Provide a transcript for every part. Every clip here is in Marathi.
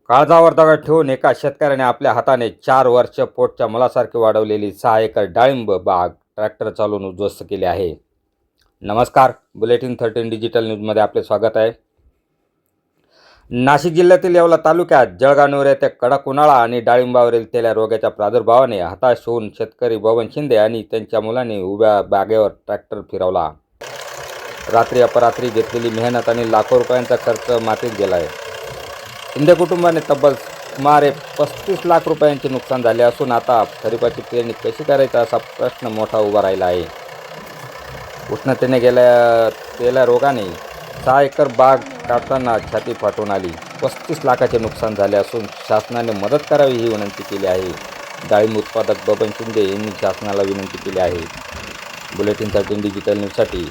काळजावर दगड ठेवून एका शेतकऱ्याने आपल्या हाताने 4 वर्ष पोटच्या मुलासारखी वाढवलेली 6 एकर डाळिंब बाग ट्रॅक्टर चालवून उद्ध्वस्त केली आहे. नमस्कार, बुलेटिन 13 डिजिटल न्यूजमध्ये आपले स्वागत आहे. नाशिक जिल्ह्यातील येवला तालुक्यात जळगाव येथे कडक उन्हाळा आणि डाळिंबावरील तेल्या रोगाच्या प्रादुर्भावाने हताश होऊन शेतकरी बबन शिंदे आणि त्यांच्या मुलांनी उभ्या बागेवर ट्रॅक्टर फिरवला. रात्री अपरात्री घेतलेली मेहनत आणि लाखो रुपयांचा खर्च मातीत गेला आहे. शिंदे कुटुंबाने तब्बल सुमारे 35 लाख रुपयांचे नुकसान झाले असून आता खरीपाची पेरणी कशी करायची असा प्रश्न मोठा उभा राहिला आहे. उष्णतेने गेल्या रोगाने 6 एकर बाग काढताना छाती फाटून आली. 35 लाखाचे नुकसान झाले असून शासनाने मदत करावी ही विनंती केली आहे. डाळिंब उत्पादक बबन शिंदे यांनी शासनाला विनंती केली आहे. बुलेटिन 13 डिजिटल न्यूजसाठी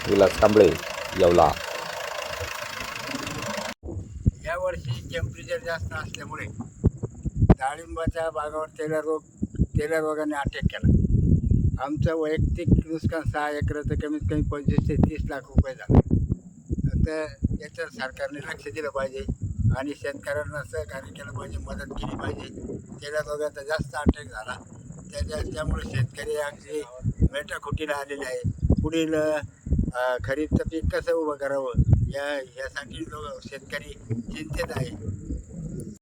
विलास कांबळे, येवला. यावर्षी टेम्परेचर जास्त असल्यामुळे डाळिंबाच्या बागावर तेल्या रोगाने अटॅक केला. आमचं वैयक्तिक नुकसान 6 एकराचं कमीत कमी 25 ते 30 लाख रुपये झाले. तर याच्यावर सरकारने लक्ष दिलं पाहिजे आणि शेतकऱ्यांना सहकार्य केलं पाहिजे, मदत केली पाहिजे. तेल्या रोगाचा जास्त अटॅक झाला त्यामुळे शेतकरी अगदी मेटाकुटीला आलेले आहे. पुढील खरीपचं पीक कसं उभं करावं यासाठी शेतकरी चिंतेत आहे.